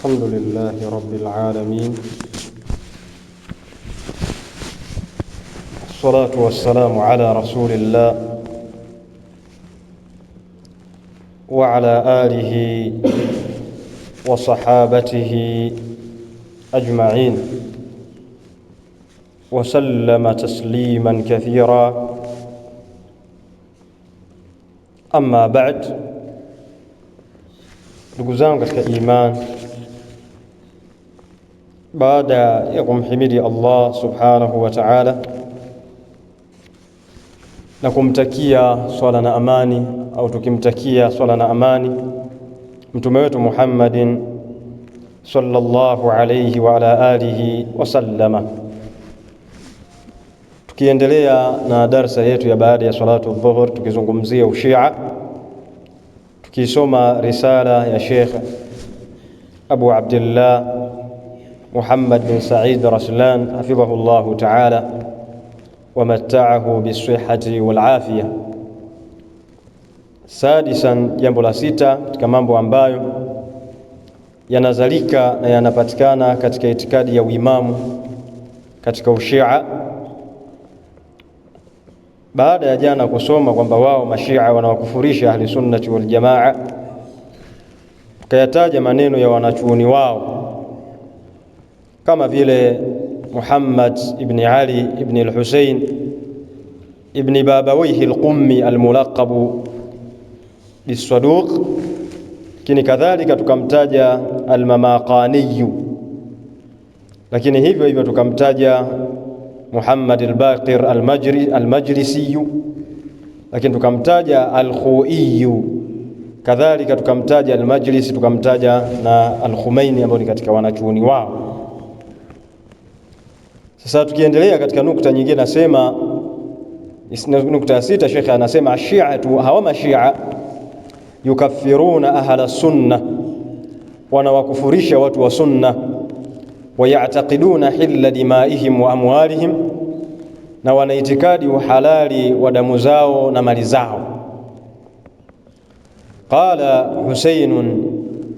الحمد لله رب العالمين، الصلاة والسلام على رسول الله وعلى آله وصحابته أجمعين وسلم تسليما كثيرا. أما بعد، ndugu zangu katika iman, baada ya kumhimidi Allah subhanahu wa ta'ala na kumtakia swala na amani, au tukimtakia swala na amani mtume wetu Muhammadin sallallahu alayhi wa ala alihi wa sallama, tukiendelea na darsa yetu ya baada ya salatu dhuhur, tukizungumzia ushia, tukisoma risala ya Sheikh Abu Abdullah Muhammad bin Said Raslan hafidhahu Allahu ta'ala wa matta'ahu bisihhati wal afiyah. Sadisan, jambo la sita katika mambo ambayo yanazalika na yanapatikana katika itikadi ya uimamu katika ushia, baada ya jana kusoma kwamba wao mashia wanawakufurisha ahli sunnati wal jamaa, tukayataja maneno ya wanachuoni wao kama vile Muhammad ibn Ali ibn al-Husayn ibn Babawayhi al-Qummi al-mulaqabu bis-Saduq, lakini kadhalika tukamtaja al-Mamaqani, lakini hivyo hivyo tukamtaja Muhammad al-Baqir al-Majlisi, lakini tukamtaja al-Khu'i, kadhalika tukamtaja al-Majlisi, tukamtaja na al-Khumaini ambao ni katika wanachuoni wao. Sasa tukiendelea katika nukta nyingine, nasema nukta ya sita, Sheikh anasema ashiatu, hawa mashia yukaffiruna ahla sunna, wanawakufurisha watu wa sunna, wayataqiduna hilla dimaihim wa amwalihim, na wanaitikadi uhalali wa damu zao na mali zao. Qala Husayn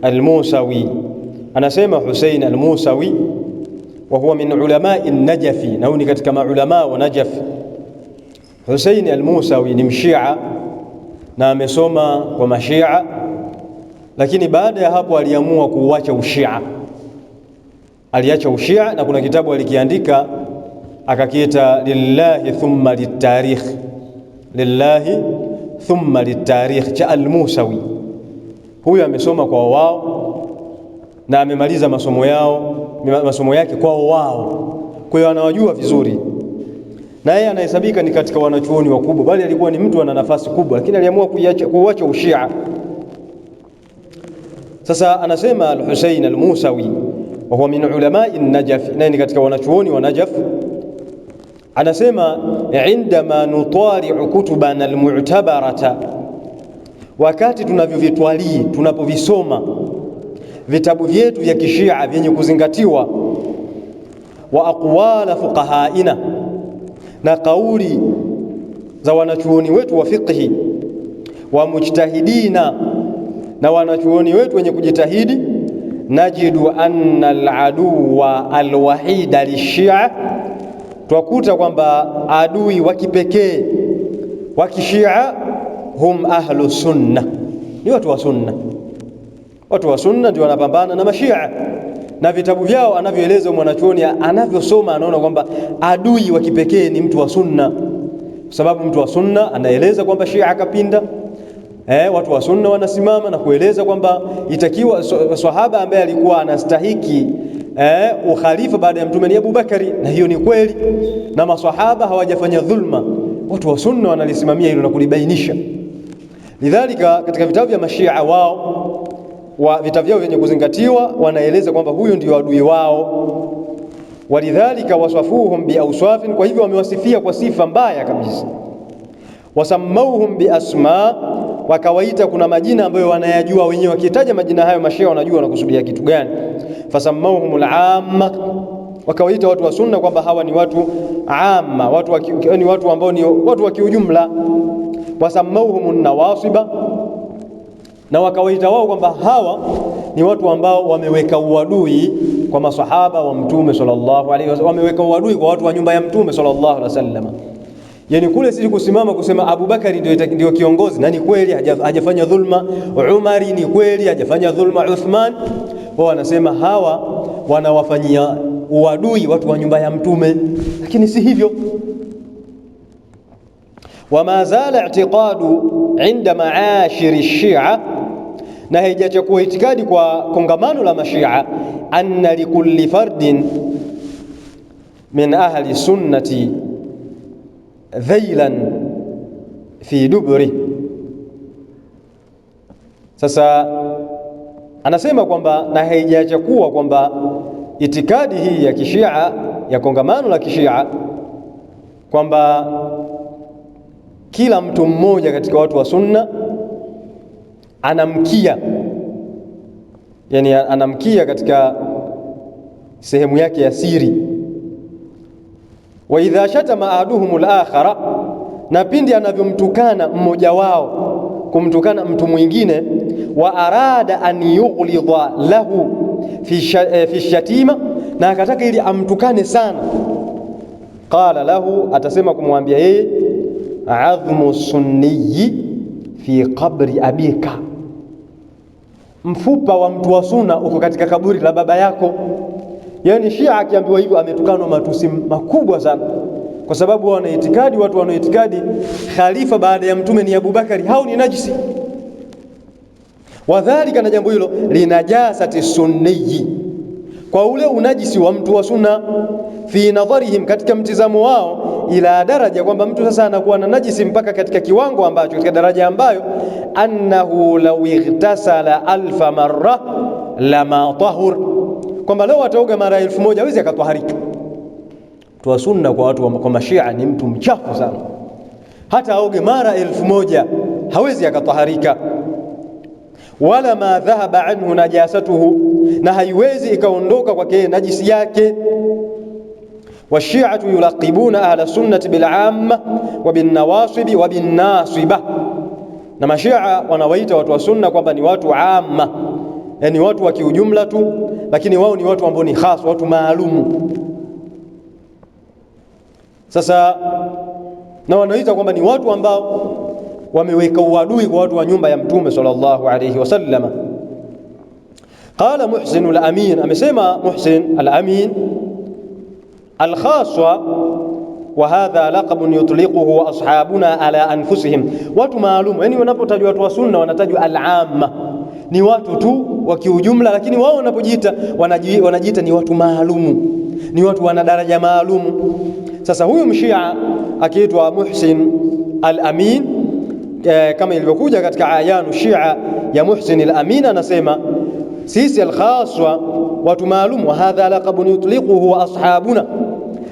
al-Musawi, anasema Husayn al-Musawi, wa huwa min ulamai Najafi, na huyu ni katika maulama wa Najaf. Husayn al-Musawi ni mshia na amesoma kwa mashia, lakini baada ya hapo aliamua kuuacha ushia. Aliacha ushia na kuna kitabu alikiandika akakiita lillahi thumma litarikh, lillahi thumma litarikh cha al-Musawi. Huyu amesoma kwa wao na amemaliza masomo yake kwa wao, kwa hiyo anawajua vizuri, na yeye anahesabika ni katika wanachuoni wakubwa, bali alikuwa ni mtu ana nafasi kubwa, lakini aliamua kuacha ushia. Sasa anasema al-Husayn al-Musawi, wa huwa min ulamai Najaf, na ni katika wanachuoni wa Najaf. Anasema indama nutari'u kutubana al-mu'tabarata, wakati tunavyovitwalii, tunapovisoma vitabu vyetu vya kishia vyenye kuzingatiwa, wa aqwala fuqahaina, na kauli za wanachuoni wetu wa fiqhi, wa mujtahidina, na wanachuoni wetu wenye kujitahidi, najidu anna al-aduwa al-wahida lishia, twakuta kwamba adui wa kipekee wa kishia hum ahlu sunna, ni watu wa sunna. Watu wa sunna ndio wanapambana na mashia, na vitabu vyao anavyoeleza mwanachuoni, anavyosoma anaona kwamba adui wa kipekee ni mtu wa sunna, kwa sababu mtu wa sunna anaeleza kwamba shia akapinda. Watu wa sunna wanasimama na kueleza kwamba itakiwa sahaba ambaye alikuwa anastahiki ukhalifa baada ya mtume ni Abu Bakari, na hiyo ni kweli, na maswahaba hawajafanya dhulma. Watu wa sunna wanalisimamia hilo na kulibainisha. Lidhalika katika vitabu vya mashia wao wa vitabu vyao vyenye kuzingatiwa wanaeleza kwamba huyu ndio adui wao. Walidhalika wasafuhum biawsafin, kwa hivyo wamewasifia kwa sifa mbaya kabisa. Wasammauhum biasma, wakawaita kuna majina ambayo wanayajua wenyewe, wakitaja majina hayo mashia wanajua wanakusudia kitu gani. Fasammauhumul amma, wakawaita watu wa sunna kwamba hawa ni watu amma, ni watu ambao ni watu wa kiujumla. Wasammauhumun nawasiba, na wakawaita wao kwamba hawa ni watu ambao wameweka uadui kwa masahaba wa Mtume sallallahu alaihi wasallam, wameweka uadui kwa watu wa nyumba ya Mtume sallallahu alaihi wasallam. Yani kule sisi kusimama kusema Abu Bakari ndio kiongozi, na ni kweli hajafanya dhulma, Umari ni kweli hajafanya dhulma, Uthman, wao wanasema hawa wanawafanyia uadui watu wa nyumba ya Mtume, lakini si hivyo. Wama zala i'tiqadu inda maashiri shia, na haijacha kuwa itikadi kwa kongamano la mashia, anna likulli fardin min ahli sunnati dhailan fi dubri. Sasa anasema kwamba na haijacha kuwa kwamba itikadi hii ya kishia ya kongamano la kishia kwamba kila mtu mmoja katika watu wa sunna anamkia, yani anamkia katika sehemu yake ya siri. Wa idha shatama ahaduhum al-akhara, na pindi anavyomtukana mmoja wao, kumtukana mtu mwingine, wa arada an yughlidha lahu fi shatima, na akataka ili amtukane sana, qala lahu, atasema kumwambia yeye, adhmu sunniyi fi qabri abika, mfupa wa mtu wa sunna uko katika kaburi la baba yako. Yani Shia akiambiwa hivyo ametukanwa matusi makubwa sana, kwa sababu wanaitikadi, watu wanaitikadi khalifa baada ya Mtume ni Abu Bakari, hao ni najisi. Wadhalika, na jambo hilo linajasati sunniyi, kwa ule unajisi wa mtu wa sunna, fi nadharihim, katika mtizamo wao, ila daraja kwamba mtu sasa anakuwa na najisi mpaka katika kiwango ambacho, katika daraja ambayo, annahu law ightasala alfa marra lama tahur, kwamba leo ataoga mara 1000 hawezi akatwaharika. Mtu wa sunna kwa watu kwa mashia ni mtu mchafu sana, hata aoge mara 1000 hawezi akatwaharika. Wala ma dhahaba anhu najasatuhu, na haiwezi ikaondoka kwake najisi yake. Washi'atu yulaqibuna ahla sunnati bil amma wa bin nawasib wa bin nasiba, na mashia wanawaita watu wa sunna kwamba ni watu amma, yani watu wa kiujumla tu, lakini wao ni watu ambao ni khas, watu maalumu. Sasa na wanaita kwamba ni watu ambao wameweka uadui kwa watu wa nyumba ya Mtume sallallahu alayhi wasallam. Qala Muhsin al-Amin, amesema Muhsin al-Amin, al-khaswa wa hadha laqabun yutliquhu ashabuna ala anfusihim, watu maalum. Yani wanapotajwa watu wa sunna wanatajwa al-amma, ni watu tu wa kiujumla, lakini wao wanapojiita wanajiita ni watu maalumu, ni watu wana daraja maalumu. Sasa huyu mshia akiitwa Muhsin al-Amin, kama ilivyokuja katika ayanu Shia ya Muhsin al-Amin, anasema sisi al-khaswa, watu maalum, wa hadha laqabun yutliquhu ashabuna,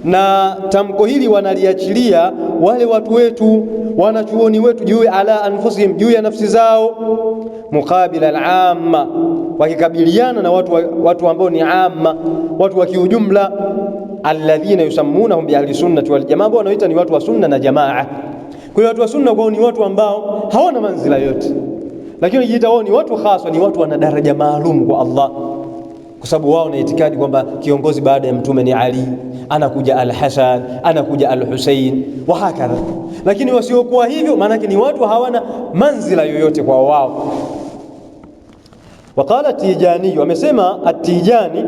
na tamko hili wanaliachilia wale watu wetu, wanachuoni wetu, juu ala anfusihim, juu ya nafsi zao, muqabila al-amma, wakikabiliana na watu ambao ni amma, watu wa kiujumla, alladhina yusammunahum bi ahli sunnati wal jamaa, ambao wanaita ni watu wa sunna na jamaa. Kwa hiyo watu wa sunna kwao ni watu ambao hawana manzila yote, lakini wajiita wao ni watu khaswa, ni watu wana daraja maalum kwa Allah, kwa sababu wao na itikadi kwamba kiongozi baada ya Mtume ni Ali, anakuja al-Hasan, anakuja al-Husain wa hakadha. Lakini wasiokuwa hivyo, maana ni watu hawana manzila yoyote kwa wao. Waqala Tijani, wamesema at-Tijani,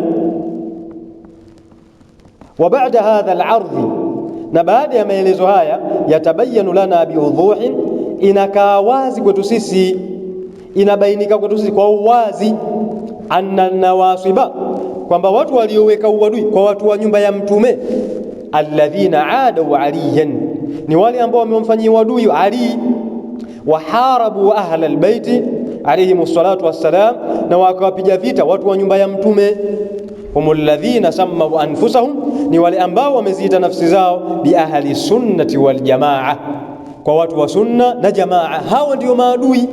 wa ba'da hadha al-'ardh, na baada ya maelezo haya, yatabayanu lana biwuduhin, inakaa wazi kwetu sisi, inabainika kwetu sisi kwa uwazi, anna nawasiba, kwamba watu walioweka uadui kwa watu wa nyumba ya Mtume, alladhina adau aliyan, ni wale ambao wamemfanyia uadui Ali, wa harabu ahla albayti alayhimus salatu wassalam, na wakawapiga vita watu wa nyumba ya Mtume. Humul ladhina sammu anfusahum, ni wale ambao wameziita nafsi zao bi ahli sunnati wal jamaa, kwa watu wa sunna na jamaa. Hawa ndio maadui,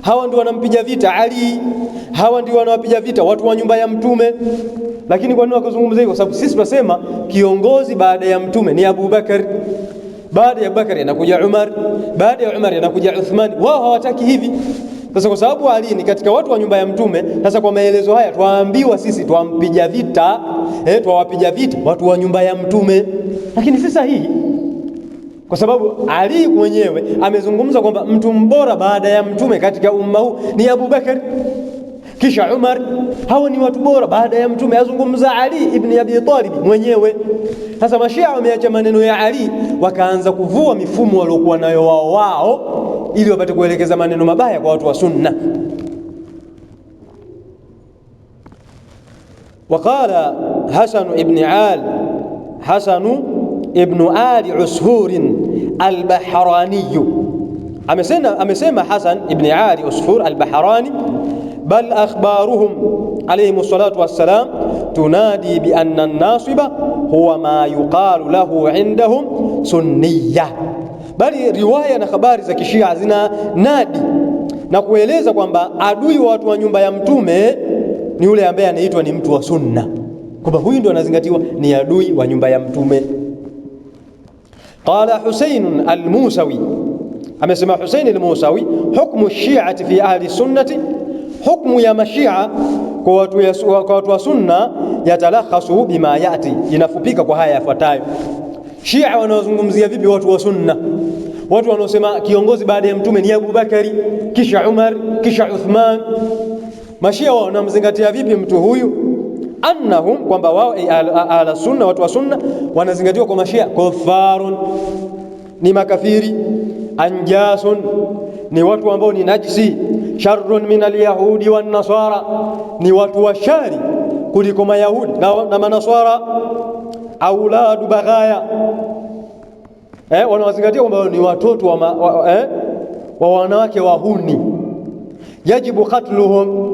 hawa ndio wanampiga vita Ali, hawa ndio wanawapiga vita watu wa nyumba ya Mtume. Lakini kwa nini wakazungumza hivyo? Kwa sababu sisi tunasema kiongozi baada ya Mtume ni Abu Bakar, baada ya Bakari anakuja Umar, baada ya Umar anakuja Uthman. Wao hawataki hivi. Sasa kwa sababu Ali ni katika watu wa nyumba ya Mtume, sasa kwa maelezo haya twaambiwa sisi twampiga vita, twawapiga vita watu wa nyumba ya Mtume, lakini si sahihi, kwa sababu Ali mwenyewe amezungumza kwamba mtu mbora baada ya Mtume katika umma huu ni Abu Bakar, kisha Umar. Hawa ni watu bora baada ya Mtume, azungumza Ali ibn Abi Talib mwenyewe. Sasa Mashia wameacha maneno ya Ali, wakaanza kuvua mifumo waliokuwa nayo wao ili wapate kuelekeza maneno mabaya kwa watu wa Sunna. Waqala Hasan ibn Ali Usfur al-Bahrani, amesema Hasan ibn Ali Usfur al-Bahrani, bal akhbaruhum alayhim salatu wassalam tunadi bi anna an-nasiba huwa ma yuqalu lahu indahum sunniya, bali riwaya na habari za kishia zina nadi na kueleza kwamba adui wa watu wa nyumba ya Mtume ni yule ambaye anaitwa ni mtu wa Sunna, kwamba huyu ndio anazingatiwa ni adui wa nyumba ya Mtume. Qala Husayn al-Musawi, amesema Husayn al-Musawi, hukmu ash-shi'ati fi ahli sunnati, hukmu ya mashia kwa watu wa Sunna, yatalakhasu bima yati, inafupika kwa haya yafuatayo. Shia wanaozungumzia vipi watu wa Sunna? Watu wanaosema kiongozi baada ya Mtume ni Abu Bakari, kisha Umar, kisha Uthman. Mashia wao wanamzingatia vipi mtu huyu? Annahum, kwamba wao ala sunna, watu wa Sunna wanazingatiwa kwa mashia kuffarun, ni makafiri, anjasun, ni watu ambao ni najisi, sharrun min alyahudi wan nasara, ni watu wa shari kuliko mayahudi na manaswara, auladu baghaya. Wanawazingatia kwamba ni watoto wa wanawake wahuni, yajibu qatluhum.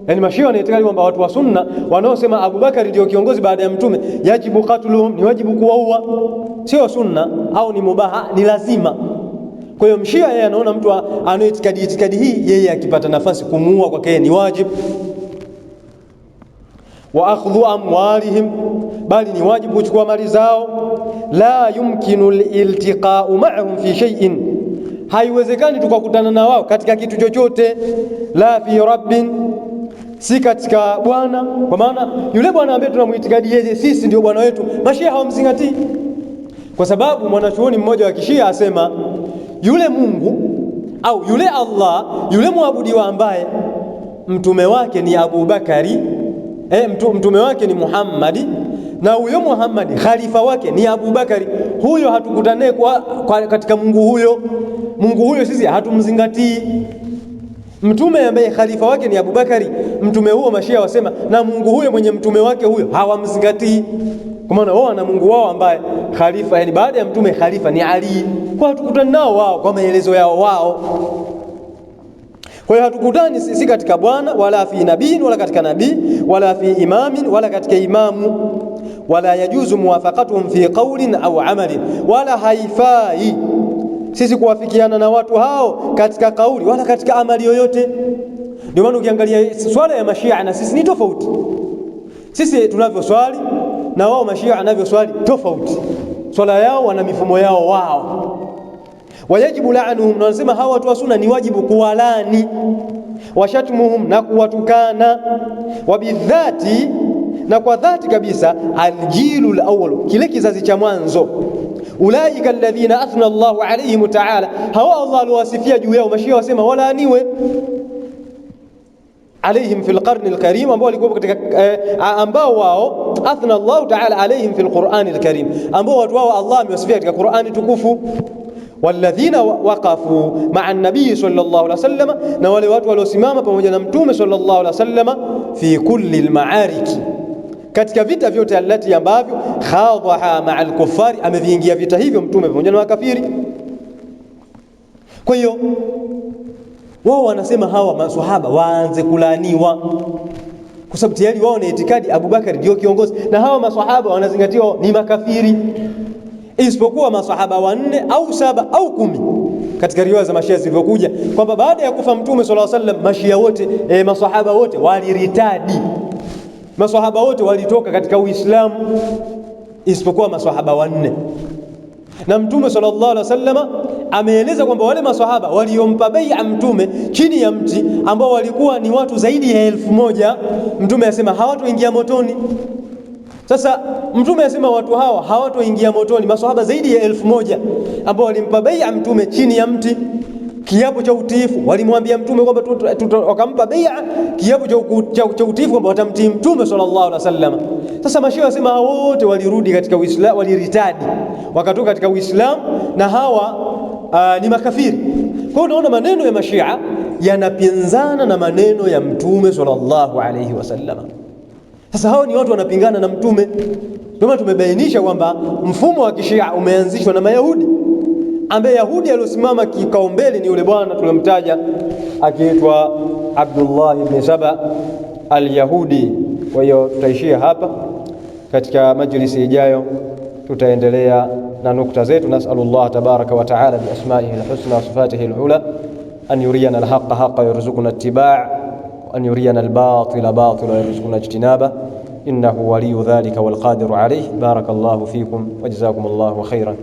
Yani Mashia wanaitikadi kwamba watu wa Sunna wanaosema Abu Bakari ndio kiongozi baada ya Mtume, yajibu qatluhum, ni wajibu kuwaua, sio Sunna au ni mubaha, ni lazima. Kwa hiyo Mshia yeye anaona mtu anaoitikadi hii, yeye akipata nafasi kumuua kwake ni wajibu. Wa akhdhu amwalihim, bali ni wajibu kuchukua mali zao. La yumkinu al-iltiqa'u ma'ahum fi shay'in, haiwezekani tukakutana na wao katika kitu chochote. La fi rabbin, si katika bwana, kwa maana yule bwana ambaye tunamuitikadi yeye sisi ndio bwana wetu, Mashia hawamzingatii. Kwa sababu mwanachuoni mmoja wa Kishia asema yule Mungu au yule Allah, yule muabudiwa ambaye mtume wake ni Abu Bakari, mtume wake ni Muhammadi, na huyo Muhammadi khalifa wake ni Abu Bakari, huyo hatukutane katika Mungu huyo. Mungu huyo sisi hatumzingatii. Mtume ambaye khalifa wake ni Abu Bakari, mtume huo Mashia wasema, na Mungu huyo mwenye mtume wake huyo hawamzingatii. Kwa maana wao na Mungu wao ambaye khalifa, yani baada ya mtume khalifa ni Ali, kwa hatukutani nao wao kwa maelezo yao wao. Kwa hiyo hatukutani si katika bwana, wala fi nabiin, wala katika nabii, wala fi imamin, wala katika imamu. Wala yajuzu muwafaqatuhum fi qawlin au amalin, wala haifai sisi kuwafikiana na watu hao katika kauli wala katika amali yoyote. Ndio maana ukiangalia swala ya Mashia na sisi ni tofauti. Sisi tunavyoswali na wao Mashia wanavyoswali tofauti. Swala yao wana mifumo yao wao. Wajibu la'anuhum, na wanasema hawa watu wa Sunna ni wajibu kuwalani, washatmuhum, na kuwatukana, wabidhati, na kwa dhati kabisa, aljilul awwal, kile kizazi cha mwanzo. Ulaika alladhina athna Allahu alayhim ta'ala, hawa Allah aliwasifia juu yao. Mashia wasema walaaniwe, alayhim fil qarni alkarim, ambao walikuwa katika ambao wao athna Allahu ta'ala alayhim fil Qur'ani alkarim, ambao watu wao Allah amewasifia katika Qur'ani tukufu. Walladhina waqafu ma'a an-nabiy sallallahu alayhi wasallam, na wale watu waliosimama pamoja na mtume sallallahu alayhi wasallam fi kulli al-ma'ariki, katika vita vyote allati ambavyo khadhaha ma'a al-kuffari, ameviingia vita hivyo mtume pamoja na makafiri. Kwa hiyo wao wanasema hawa maswahaba waanze kulaaniwa, kwa sababu tayari wao na itikadi Abu Bakari ndio kiongozi, na hawa maswahaba wanazingatiwa ni makafiri, isipokuwa maswahaba 4 au 7 au 10 katika riwaya za Mashia zilivyokuja kwamba baada ya kufa mtume sallallahu alaihi wasallam Mashia wote maswahaba wote waliritadi, maswahaba wote walitoka katika Uislamu isipokuwa maswahaba 4. Na Mtume sallallahu alaihi wasallam ameeleza kwamba wale maswahaba waliompa bai'a Mtume chini ya mti ambao walikuwa ni watu zaidi ya 1000, Mtume asema hawatoingia motoni. Sasa Mtume asema watu hawa hawatoingia motoni, maswahaba zaidi ya 1000 ambao walimpa bai'a Mtume chini ya mti, kiapo cha utiifu. Walimwambia Mtume kwamba wakampa bai'a, kiapo cha utiifu kwamba watamtii Mtume sallallahu alaihi wasallam. Sasa Mashia wasema wote walirudi katika Uislamu, waliritadi wakatoka katika Uislamu, na hawa ni makafiri. Kwa hiyo unaona maneno ya Mashia yanapinzana na maneno ya Mtume sallallahu alaihi wasallam. Sasa hao ni watu wanapingana na Mtume. Ndio maana tumebainisha kwamba mfumo wa Kishia umeanzishwa na Mayahudi, ambaye Yahudi aliyosimama kikao mbele ni yule bwana tuliyomtaja akiitwa Abdullah ibn Saba al-Yahudi. Kwa hiyo tutaishia hapa, katika majlisi ijayo tutaendelea na nukta zetu. Nas'alullah tabaraka wa ta'ala bi asma'ihi al-husna wa sifatihi al-ula an yuriyana al-haqqa haqqan yarzuquna ittiba' wa an yuriyana al-batila batilan yarzuquna ijtinaba innahu waliyyu dhalika wal qadiru alayhi. Barakallahu fikum wa jazakumullahu khairan.